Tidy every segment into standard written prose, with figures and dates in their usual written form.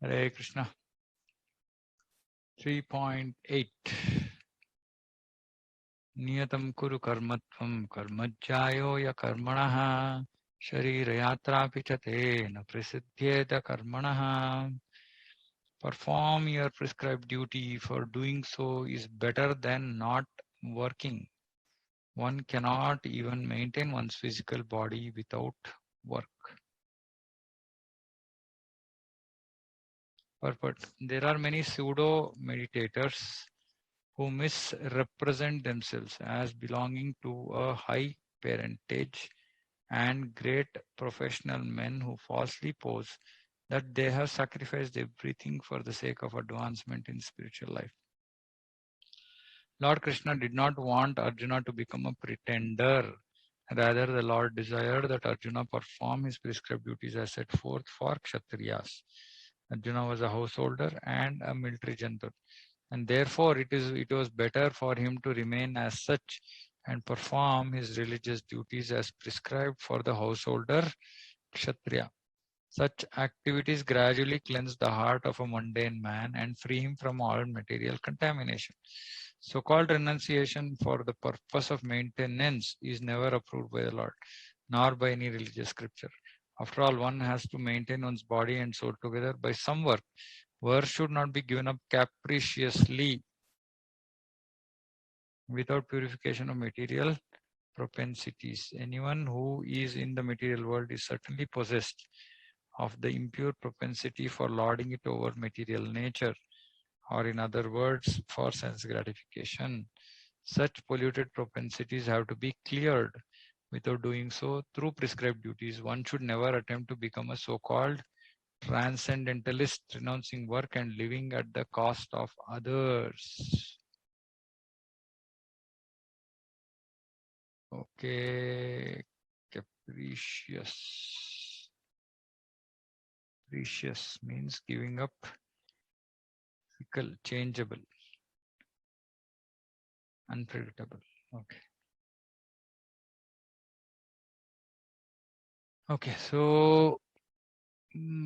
Hare Krishna. 3.8 Niyatam kuru karmatvam karmajjayo ya karmanaha sharira yatra pichate na prasiddhyeta karmanaha. Perform your prescribed duty, for doing so is better than not working. One cannot even maintain one's physical body without work. Purport. There are many pseudo meditators who misrepresent themselves as belonging to a high parentage and great professional men who falsely pose that they have sacrificed everything for the sake of advancement in spiritual life. Lord Krishna did not want Arjuna to become a pretender. Rather, the Lord desired that Arjuna perform his prescribed duties as set forth for Kshatriyas. Arjuna was a householder and a military general, and therefore it was better for him to remain as such and perform his religious duties as prescribed for the householder Kshatriya. Such activities gradually cleanse the heart of a mundane man and free him from all material contamination. So-called renunciation for the purpose of maintenance is never approved by the Lord, nor by any religious scripture. After all, one has to maintain one's body and soul together by some work. Work should not be given up capriciously without purification of material propensities. Anyone who is in the material world is certainly possessed of the impure propensity for lording it over material nature, or in other words, for sense gratification. Such polluted propensities have to be cleared. Without doing so, through prescribed duties, one should never attempt to become a so-called transcendentalist, renouncing work and living at the cost of others. Okay, capricious. Capricious means giving up, fickle, changeable, unpredictable. Okay. Okay, so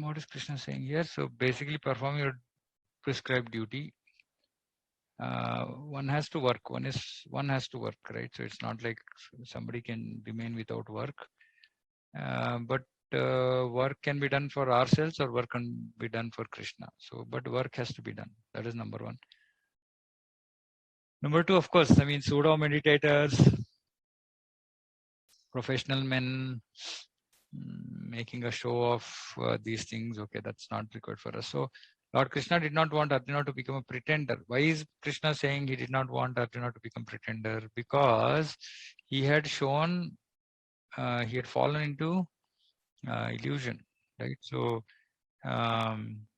what is Krishna saying here? So basically perform your prescribed duty. One has to work. One has to work, right? So it's not like somebody can remain without work. But work can be done for ourselves or work can be done for Krishna. So, but work has to be done. That is number one. Number two, of course, I mean, pseudo meditators, professional men making a show of these things. Okay, that's not required for us. So Lord Krishna did not want Arjuna to become a pretender. Why is Krishna saying he did not want Arjuna to become pretender? Because he had shown, he had fallen into illusion, right? So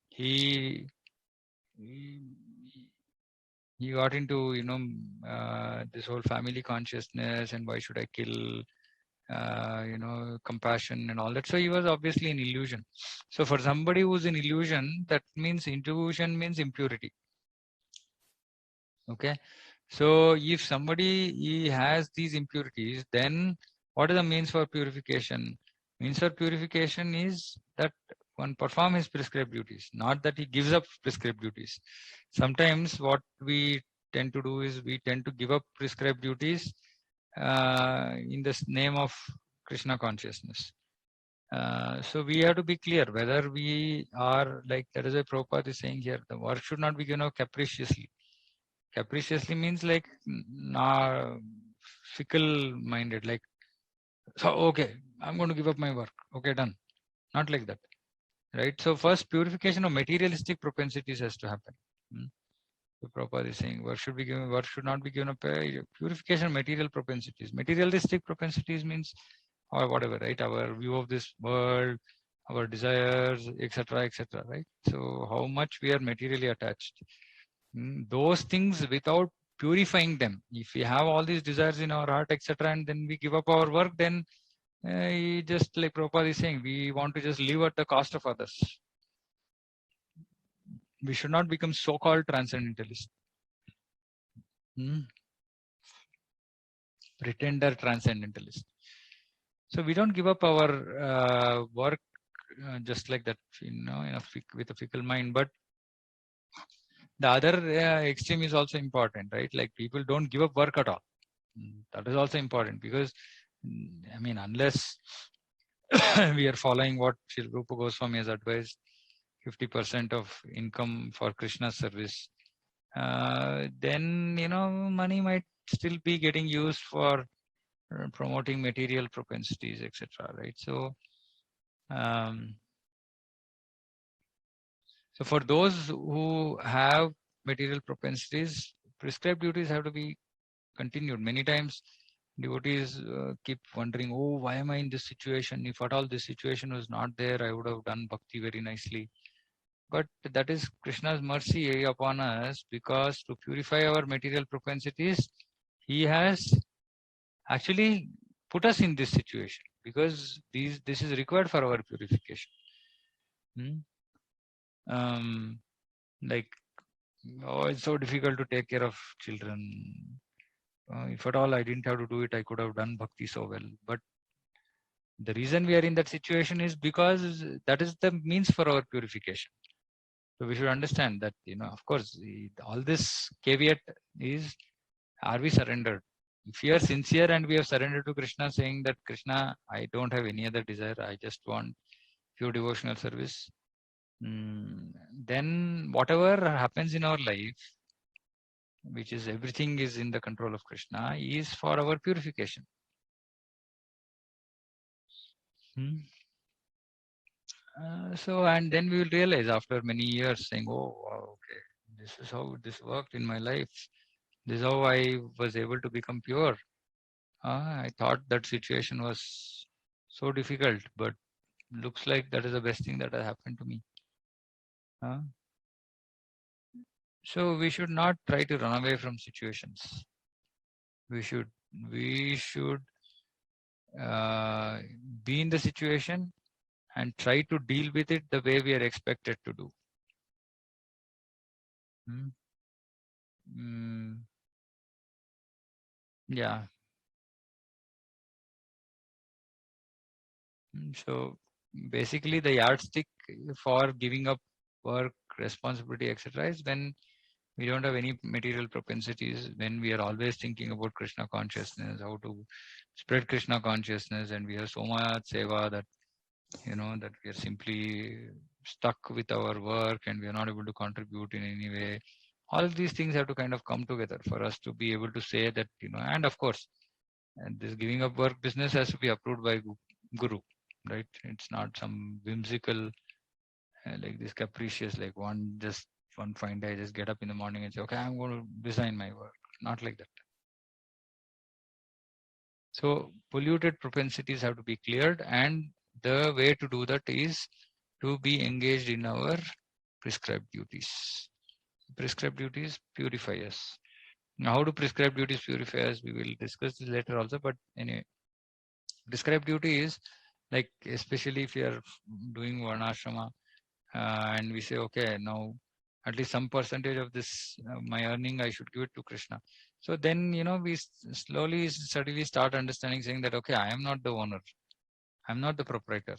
he got into, this whole family consciousness and why should I kill, compassion and all that. So he was obviously in illusion. So for somebody who's in illusion, that means intuition means impurity. Okay. So if somebody he has these impurities, then what are the means for purification? Means for purification is that one perform his prescribed duties, not that he gives up prescribed duties. Sometimes what we tend to do is we tend to give up prescribed duties in the name of Krishna consciousness. So we have to be clear whether we are like, that is why Prabhupada is saying here, the work should not be given out capriciously. Capriciously means like fickle minded, like, so okay, I'm going to give up my work. Okay, done. Not like that. Right. So first purification of materialistic propensities has to happen. So Prabhupada is saying work should not be given up purification of material propensities. Materialistic propensities means or whatever, right? Our view of this world, our desires, etc., etc., right? So how much we are materially attached. Those things without purifying them. If we have all these desires in our heart, etc., and then we give up our work, then just like Prabhupada is saying, we want to just live at the cost of others. We should not become so-called transcendentalists. Pretender transcendentalist. So we don't give up our work just like that, with a fickle mind. But the other extreme is also important, right? Like people don't give up work at all. That is also important because, I mean, unless we are following what Sri Rupa Goswami has advised, 50% of income for Krishna's service, then money might still be getting used for promoting material propensities, etc. Right? Um, so for those who have material propensities, prescribed duties have to be continued. Many times devotees keep wondering, oh, why am I in this situation? If at all this situation was not there, I would have done bhakti very nicely. But that is Krishna's mercy upon us, because to purify our material propensities, he has actually put us in this situation, because this is required for our purification. Like, oh, it's so difficult to take care of children. If at all I didn't have to do it, I could have done bhakti so well. But the reason we are in that situation is because that is the means for our purification. So we should understand that, of course, all this caveat is, are we surrendered? If we are sincere and we have surrendered to Krishna, saying that, Krishna, I don't have any other desire, I just want pure devotional service, then whatever happens in our life, which is everything is in the control of Krishna, is for our purification. So, and then we will realize after many years, saying, oh, wow, okay, this is how this worked in my life. This is how I was able to become pure. I thought that situation was so difficult, but looks like that is the best thing that has happened to me. So we should not try to run away from situations. We should be in the situation and try to deal with it the way we are expected to do. Yeah. So basically, the yardstick for giving up work, responsibility, etc., is when we don't have any material propensities, when we are always thinking about Krishna consciousness, how to spread Krishna consciousness, and we have so much seva that that we are simply stuck with our work and we are not able to contribute in any way. All of these things have to kind of come together for us to be able to say that, and of course, and this giving up work business has to be approved by Guru, right? It's not some whimsical, like this capricious, like one fine day I just get up in the morning and say, okay, I'm going to design my work. Not like that. So polluted propensities have to be cleared, and the way to do that is to be engaged in our prescribed duties. Prescribed duties purify us. Now, how do prescribed duties purify us? We will discuss this later also, but anyway, prescribed duty is like, especially if you are doing varnashrama, and we say, okay, now at least some percentage of this my earning I should give it to Krishna. So then we slowly steadily start understanding, saying that, okay, I am not the owner, I'm not the proprietor,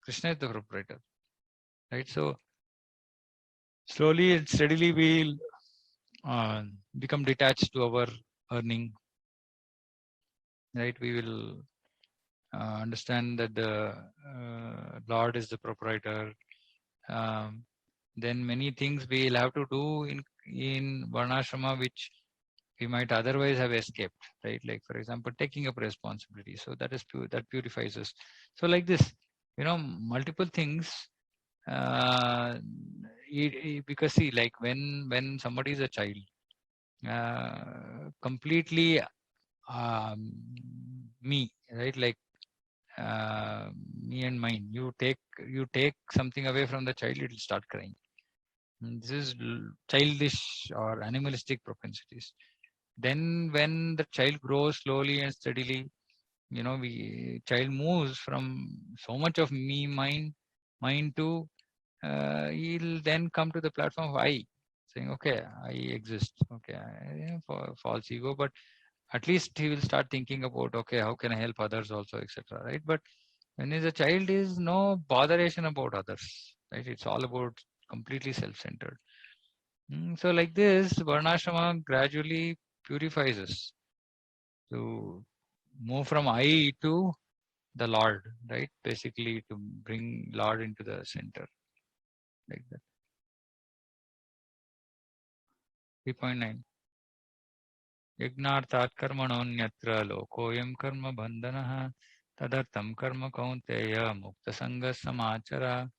Krishna is the proprietor, right? So slowly and steadily we'll become detached to our earning, right? We will understand that the Lord is the proprietor. Then many things we'll have to do in varnashrama which we might otherwise have escaped, right? Like, for example, taking up responsibility. So that is that purifies us. So like this, multiple things. Because see, like when somebody is a child, completely me, right? Like me and mine. You take something away from the child, it will start crying. This is childish or animalistic propensities. Then when the child grows slowly and steadily, child moves from so much of me, mine to he'll then come to the platform of I, saying, okay, I exist. Okay, false ego, but at least he will start thinking about, okay, how can I help others also, etc. Right? But When is a child is no botheration about others, right? It's all about completely self-centered. So like this, Varnashrama gradually purifies us to move from I to the Lord, right? Basically to bring Lord into the center, like that. 3.9. Yagnarthat karmanonyatra lokoyam karma bandhanaha tadartam karma kaunteya mukta sanga samachara.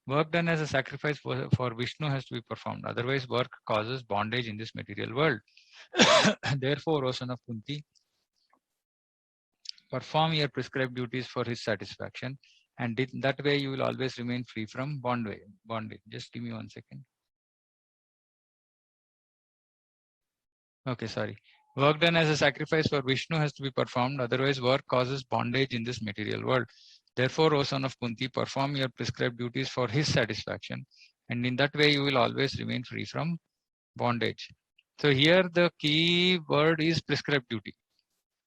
Work done as a sacrifice for Vishnu has to be performed. Otherwise, work causes bondage in this material world. Therefore, O son of Kunti, perform your prescribed duties for his satisfaction, and that way you will always remain free from bondage. Just give me 1 second. Okay, sorry. Work done as a sacrifice for Vishnu has to be performed, otherwise work causes bondage in this material world. Therefore, O son of Kunti, perform your prescribed duties for his satisfaction, and in that way you will always remain free from bondage. So here the key word is prescribed duty.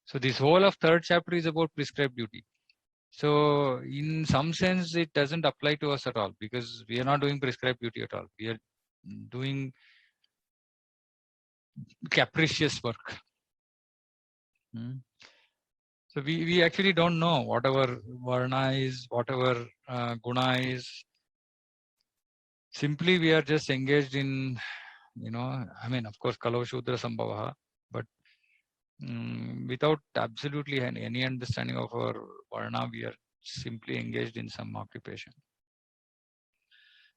So this whole of third chapter is about prescribed duty. So in some sense, it doesn't apply to us at all because we are not doing prescribed duty at all. We are doing capricious work. So we actually don't know whatever varna is, whatever guna is. Simply we are just engaged in, I mean, of course, Kalo Shudra Sambhavaha, but without absolutely any understanding of our varna, we are simply engaged in some occupation.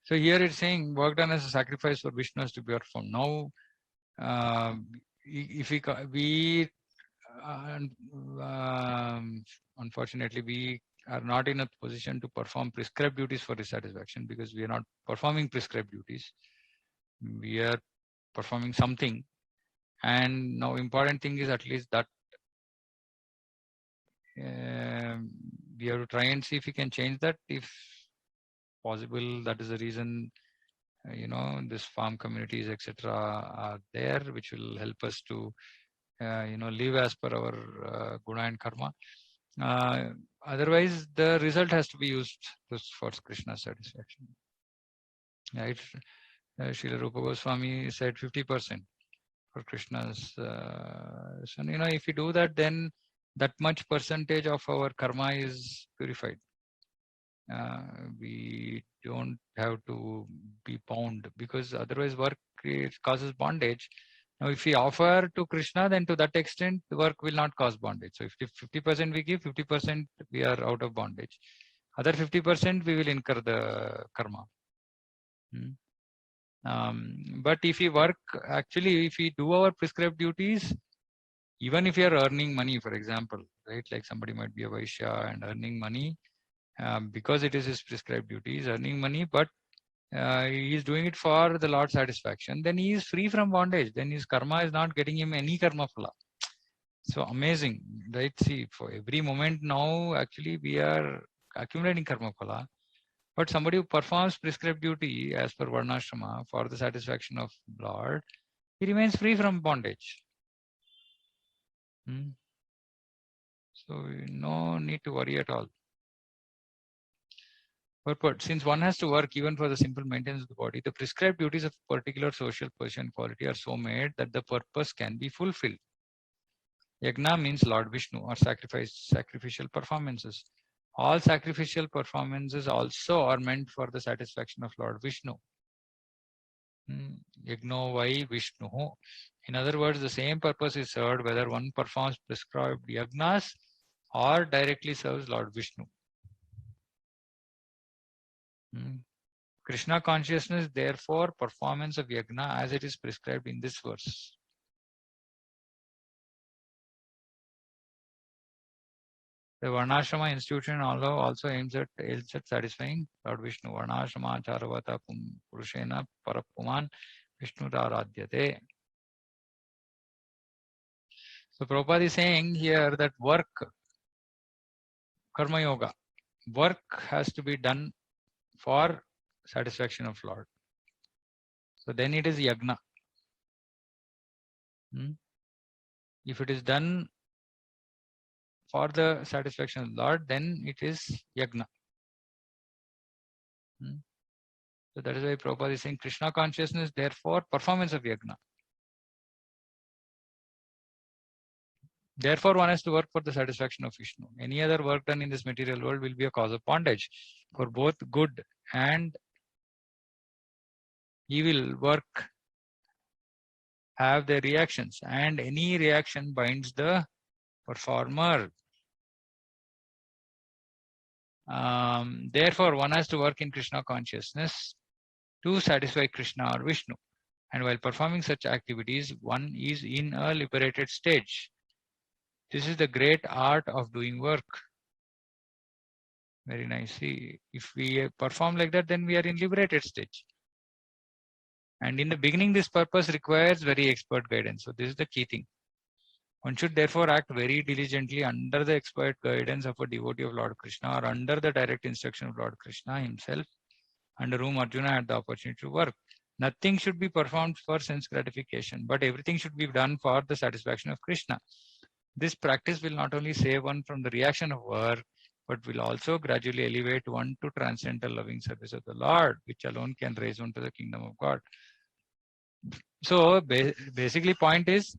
So here it's saying work done as a sacrifice for Vishnu has to be performed. Now, if we unfortunately, we are not in a position to perform prescribed duties for his satisfaction because we are not performing prescribed duties. We are performing something. And now important thing is at least that we have to try and see if we can change that. If possible, that is the reason, this farm communities, etc. are there, which will help us to, live as per our guna and karma. Otherwise, the result has to be used for Krishna's satisfaction. Right? Srila Rupa Goswami said 50% for Krishna's. So, if we do that, then that much percentage of our karma is purified. We don't have to be bound because otherwise work causes bondage. Now, if we offer to Krishna, then to that extent, the work will not cause bondage. So, if 50% we give, 50% we are out of bondage. Other 50% we will incur the karma. But if we work, actually, if we do our prescribed duties, even if you are earning money, for example, right, like somebody might be a Vaishya and earning money, because it is his prescribed duty, he's earning money, but he is doing it for the Lord's satisfaction, then he is free from bondage. Then his karma is not getting him any karma phala. So amazing, right? See, for every moment now, actually, we are accumulating karma phala. But somebody who performs prescribed duty as per Varnashrama for the satisfaction of Lord, he remains free from bondage. So no need to worry at all. But since one has to work even for the simple maintenance of the body, the prescribed duties of particular social position quality are so made that the purpose can be fulfilled. Yagna means Lord Vishnu or sacrificial performances. All sacrificial performances also are meant for the satisfaction of Lord Vishnu. Yagno vai Vishnu. In other words, the same purpose is served whether one performs prescribed yagnas or directly serves Lord Vishnu. Krishna consciousness, therefore, performance of yagna as it is prescribed in this verse. The Varnashrama institution also aims at satisfying Lord Vishnu. Varnashrama charavata purushena parapuman Vishnu raradhyate. So Prabhupada is saying here that work, karma yoga, work has to be done for satisfaction of Lord. So then it is yagna. If it is done for the satisfaction of the Lord, then it is yagna. So that is why Prabhupada is saying Krishna consciousness, therefore performance of yagna. Therefore, one has to work for the satisfaction of Vishnu. Any other work done in this material world will be a cause of bondage. For both good and evil work have their reactions, and any reaction binds the performer. Therefore, one has to work in Krishna consciousness to satisfy Krishna or Vishnu. And while performing such activities, one is in a liberated stage. This is the great art of doing work. Very nice. See, if we perform like that, then we are in liberated stage. And in the beginning, this purpose requires very expert guidance. So this is the key thing. One should therefore act very diligently under the expert guidance of a devotee of Lord Krishna or under the direct instruction of Lord Krishna himself, under whom Arjuna had the opportunity to work. Nothing should be performed for sense gratification, but everything should be done for the satisfaction of Krishna. This practice will not only save one from the reaction of work, but will also gradually elevate one to transcendental loving service of the Lord, which alone can raise one to the kingdom of God. So basically point is,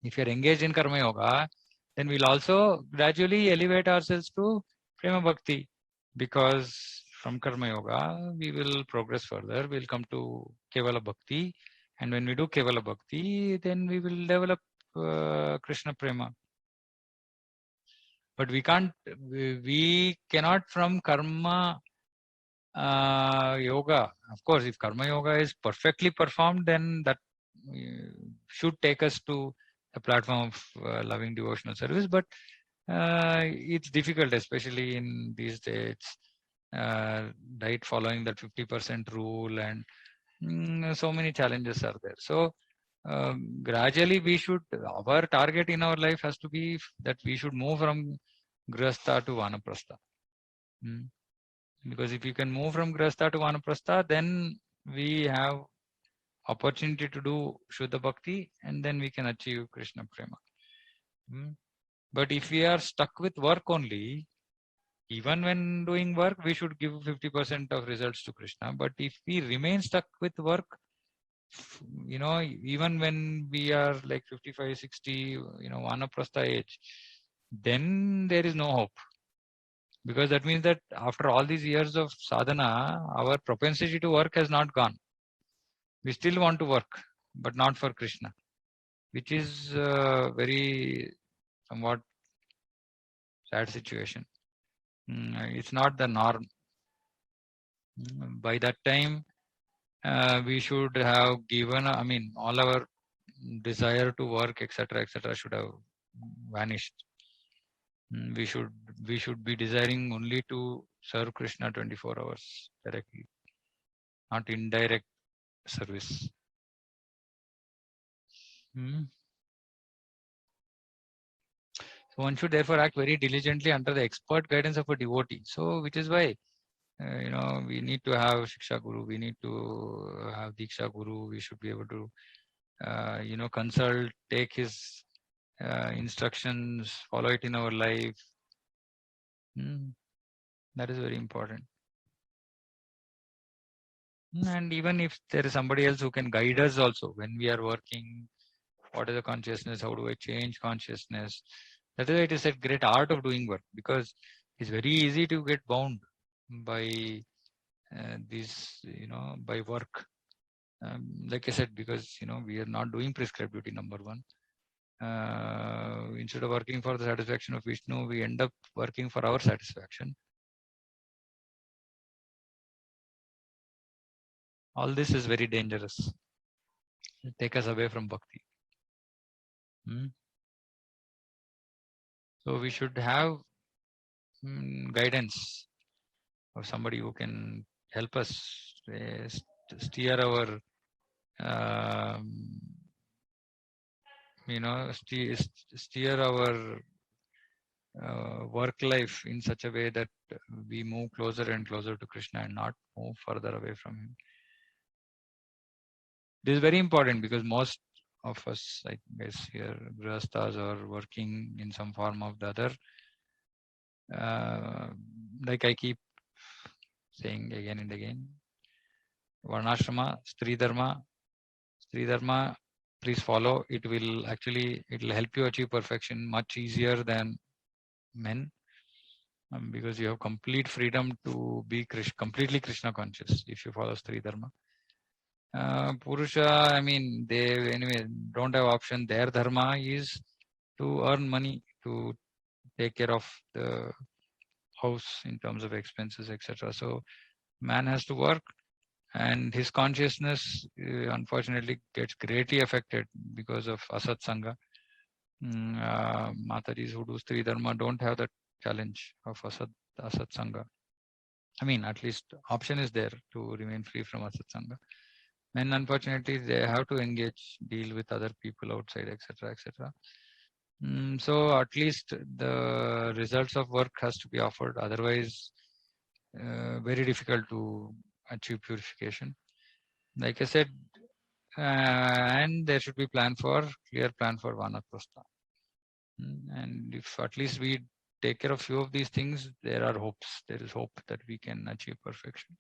if you're engaged in Karma Yoga, then we'll also gradually elevate ourselves to Prema Bhakti, because from Karma Yoga, we will progress further. We'll come to Kevala Bhakti. And when we do Kevala Bhakti, then we will develop Krishna Prema. But we cannot from Karma Yoga. Of course, if Karma Yoga is perfectly performed, then that should take us to a platform of loving devotional service. But it's difficult, especially in these days, right, following that 50% rule, and so many challenges are there. So gradually our target in our life has to be that we should move from Grihastha to Vanaprastha. Because if you can move from Grihastha to Vanaprastha, then we have opportunity to do Shuddha Bhakti, and then we can achieve Krishna Prema. But if we are stuck with work only, even when doing work, we should give 50% of results to Krishna. But if we remain stuck with work, even when we are like 55, 60, Vanaprastha age, then there is no hope. Because that means that after all these years of sadhana, our propensity to work has not gone. We still want to work, but not for Krishna, which is very somewhat sad situation. It's not the norm. By that time, we should have given, all our desire to work, etc., should have vanished. We should be desiring only to serve Krishna 24 hours directly, not indirect service. So one should therefore act very diligently under the expert guidance of a devotee. So which is why we need to have Shiksha Guru, we need to have Diksha Guru, we should be able to consult, take his instructions, follow it in our life. That is very important. And even if there is somebody else who can guide us also when we are working, what is the consciousness, how do I change consciousness? That is why it is a great art of doing work, because it's very easy to get bound by by work. Like I said, because we are not doing prescribed duty, number one. Instead of working for the satisfaction of Vishnu, we end up working for our satisfaction. All this is very dangerous. It'll take us away from bhakti. So we should have guidance of somebody who can help us steer our steer our work life in such a way that we move closer and closer to Krishna and not move further away from him. This is very important, because most of us, I guess here, grihasthas are working in some form of the other. Like I keep saying again and again, Varnashrama, Stri Dharma, please follow. It will help you achieve perfection much easier than men, because you have complete freedom to be completely Krishna conscious if you follow Stri Dharma. Purusha, I mean, they anyway don't have option. Their dharma is to earn money to take care of the house in terms of expenses, etc. So man has to work, and his consciousness unfortunately gets greatly affected because of asat sangha. Matajis who do Stri Dharma don't have that challenge of asat sangha. I mean, at least option is there to remain free from asat sangha. Men, unfortunately, they have to engage, deal with other people outside, etc., etc. So at least the results of work has to be offered. Otherwise, very difficult to achieve purification. Like I said, and there should be clear plan for vanaprastha. And if at least we take care of few of these things, there are hopes. There is hope that we can achieve perfection.